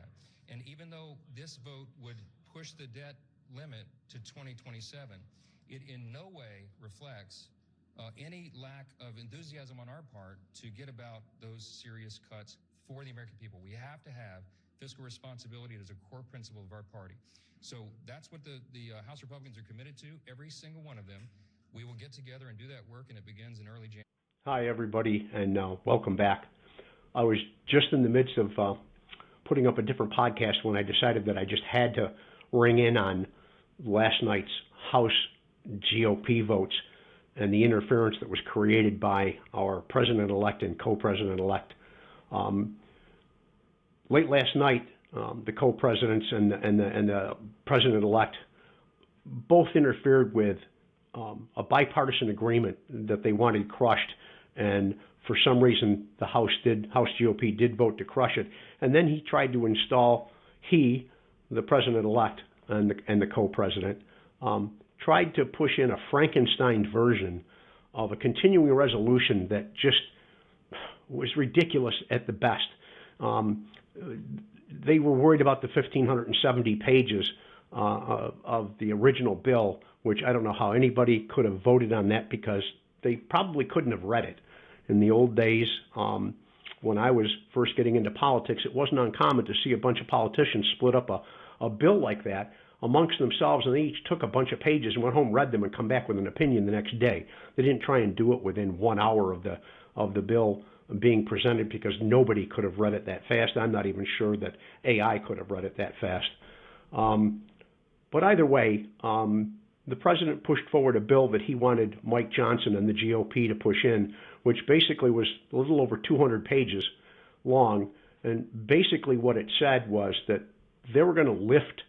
that. And even though this vote would push the debt limit to 2027, it in no way reflects any lack of enthusiasm on our part to get about those serious cuts for the American people. We have to have fiscal responsibility as a core principle of our party. So that's what the House Republicans are committed to, every single one of them. We will get together and do that work, and it begins in early January. Hi, everybody, and welcome back. I was just in the midst of putting up a different podcast when I decided that I just had to ring in on last night's House GOP votes and the interference that was created by our president-elect and co-president-elect. Late last night, the co-presidents and the president-elect both interfered with a bipartisan agreement that they wanted crushed, and for some reason the House GOP did vote to crush it. And then he tried to install, the president-elect and the co-president, tried to push in a Frankenstein version of a continuing resolution that just was ridiculous at the best. They were worried about the 1,570 pages of the original bill, which I don't know how anybody could have voted on that, because they probably couldn't have read it. In the old days, when I was first getting into politics, it wasn't uncommon to see a bunch of politicians split up a bill like that amongst themselves, and they each took a bunch of pages and went home, read them, and come back with an opinion the next day. They didn't try and do it within 1 hour of the bill being presented, because nobody could have read it that fast. I'm not even sure that AI could have read it that fast. But either way, the president pushed forward a bill that he wanted Mike Johnson and the GOP to push in, which basically was a little over 200 pages long. And basically what it said was that they were going to lift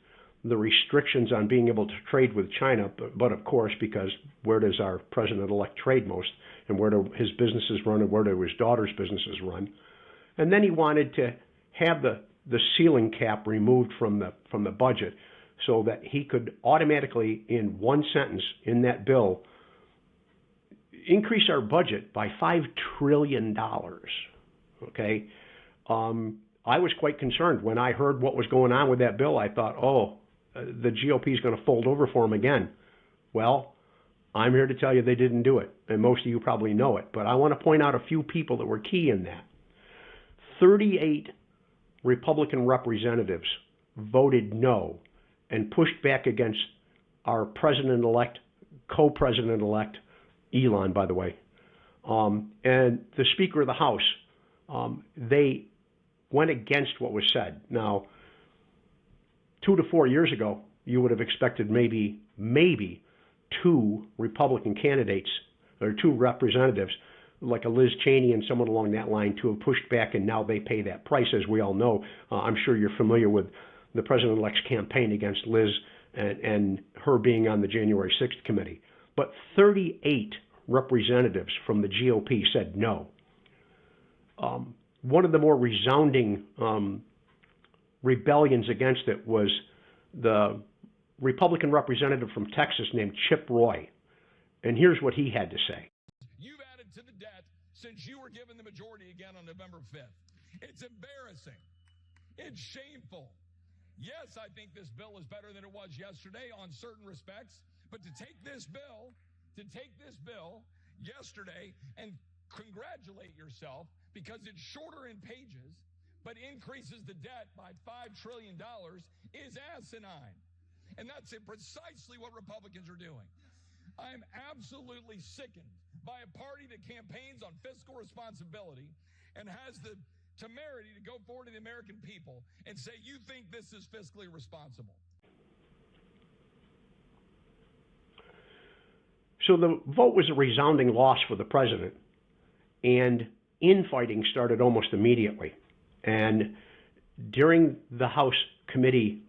the restrictions on being able to trade with China, but of course, because where does our president-elect trade most, and where do his businesses run, and where do his daughter's businesses run? And then he wanted to have the ceiling cap removed from the budget, so that he could automatically, in one sentence in that bill, increase our budget by $5 trillion. Okay? I was quite concerned when I heard what was going on with that bill. I thought, the GOP is going to fold over for him again. Well, I'm here to tell you they didn't do it, and most of you probably know it. But I want to point out a few people that were key in that. 38 Republican representatives voted no and pushed back against our president-elect, co-president-elect, Elon, by the way, and the Speaker of the House. They went against what was said. Now, 2 to 4 years ago, you would have expected maybe 2 Republican candidates or 2 representatives, like a Liz Cheney and someone along that line, to have pushed back, and now they pay that price, as we all know. I'm sure you're familiar with the president-elect's campaign against Liz and her being on the January 6th committee. But 38 representatives from the GOP said no. One of the more resounding rebellions against it was the Republican representative from Texas named Chip Roy. And here's what he had to say. You've added to the debt since you were given the majority again on November 5th. It's embarrassing. It's shameful. Yes, I think this bill is better than it was yesterday on certain respects, but to take this bill yesterday and congratulate yourself because it's shorter in pages but increases the debt by $5 trillion is asinine. And that's precisely what Republicans are doing. I'm absolutely sickened by a party that campaigns on fiscal responsibility and has the temerity to go forward to the American people and say, you think this is fiscally responsible. So the vote was a resounding loss for the president, and infighting started almost immediately. And during the House committee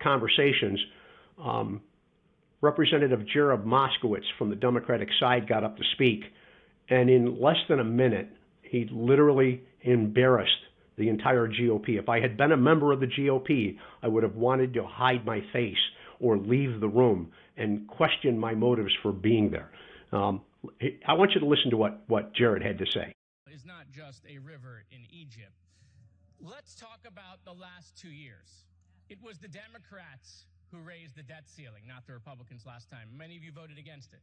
conversations, Representative Jared Moskowitz from the Democratic side got up to speak, and in less than a minute, he literally embarrassed the entire GOP. If I had been a member of the GOP, I would have wanted to hide my face or leave the room and question my motives for being there. I want you to listen to what Jared had to say. It's not just a river in Egypt. Let's talk about the last 2 years. It was the Democrats who raised the debt ceiling, not the Republicans last time. Many of you voted against it.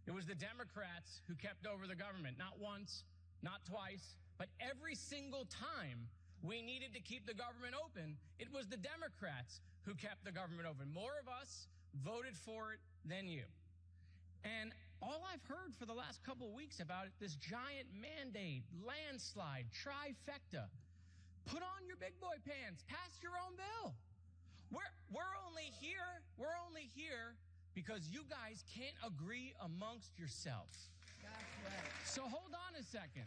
It was the Democrats who kept over the government, not once, not twice, but every single time we needed to keep the government open, it was the Democrats who kept the government open. More of us voted for it than you. And all I've heard for the last couple of weeks about it, this giant mandate, landslide, trifecta. Put on your big boy pants, pass your own bill. We're only here because you guys can't agree amongst yourselves. That's right. So hold on a second.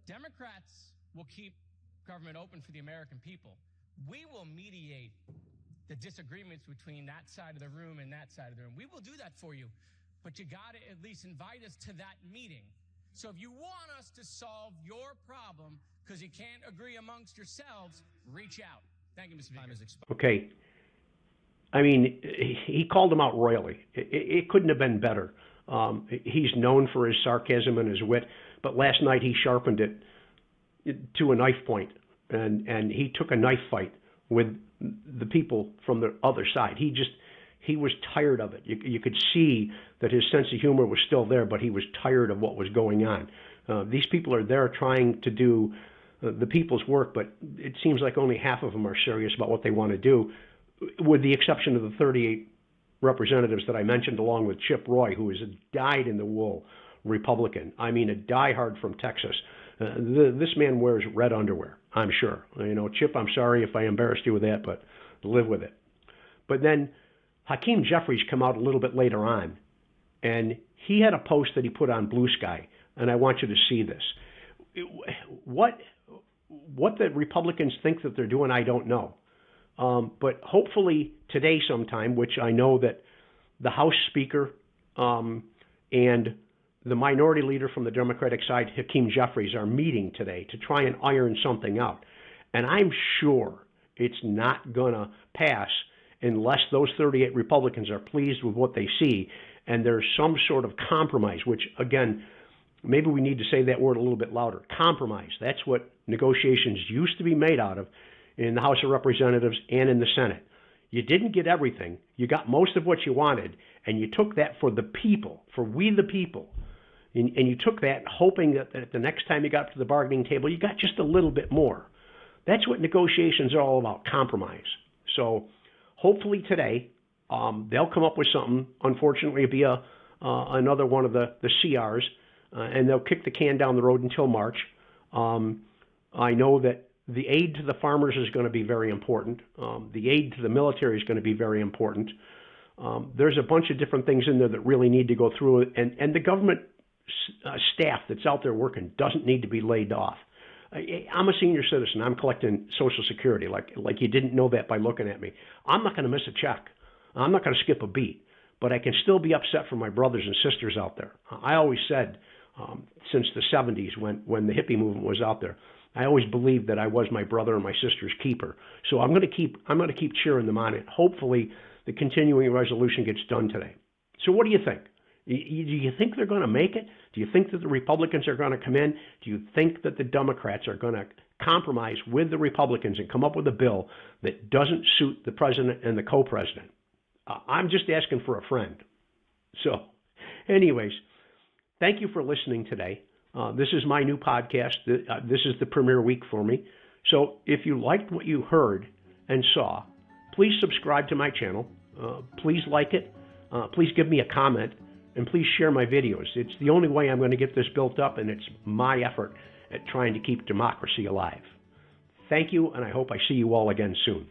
Democrats will keep government open for the American people. We will mediate the disagreements between that side of the room and that side of the room. We will do that for you, but you got to at least invite us to that meeting. So if you want us to solve your problem because you can't agree amongst yourselves, reach out. Thank you, Mr. Speaker. Okay. I mean, he called him out royally. It couldn't have been better. He's known for his sarcasm and his wit, but last night he sharpened it to a knife point, and he took a knife fight with the people from the other side. He was tired of it. You could see that his sense of humor was still there, but he was tired of what was going on. These people are there trying to do the people's work, but it seems like only half of them are serious about what they want to do, with the exception of the 38 representatives that I mentioned, along with Chip Roy, who is a dyed-in-the-wool Republican. I mean, a diehard from Texas. This man wears red underwear, I'm sure. You know, Chip, I'm sorry if I embarrassed you with that, but live with it. But then Hakeem Jeffries come out a little bit later on, and he had a post that he put on Blue Sky, and I want you to see this. What the Republicans think that they're doing, I don't know. But hopefully today sometime, which I know that the House Speaker and the minority leader from the Democratic side, Hakeem Jeffries, are meeting today to try and iron something out. And I'm sure it's not going to pass unless those 38 Republicans are pleased with what they see and there's some sort of compromise, which, again, maybe we need to say that word a little bit louder. Compromise. That's what negotiations used to be made out of in the House of Representatives and in the Senate. You didn't get everything. You got most of what you wanted, and you took that for the people, for we the people. And you took that hoping that the next time you got to the bargaining table, you got just a little bit more. That's what negotiations are all about, compromise. So hopefully today they'll come up with something. Unfortunately, it'll be another one of the CRs, and they'll kick the can down the road until March. I know that the aid to the farmers is going to be very important. The aid to the military is going to be very important. There's a bunch of different things in there that really need to go through, and the government staff that's out there working doesn't need to be laid off. I'm a senior citizen. I'm collecting Social Security, like you didn't know that by looking at me. I'm not going to miss a check. I'm not going to skip a beat, but I can still be upset for my brothers and sisters out there. I always said, since the 70s when the hippie movement was out there, I always believed that I was my brother and my sister's keeper. So I'm going to keep cheering them on it. Hopefully the continuing resolution gets done today. So what do you think? Do you think they're going to make it? Do you think that the Republicans are going to come in? Do you think that the Democrats are going to compromise with the Republicans and come up with a bill that doesn't suit the president and the co-president? I'm just asking for a friend. So anyways, thank you for listening today. This is my new podcast. This is the premiere week for me. So if you liked what you heard and saw, please subscribe to my channel. Please like it. Please give me a comment. And please share my videos. It's the only way I'm going to get this built up, and it's my effort at trying to keep democracy alive. Thank you, and I hope I see you all again soon.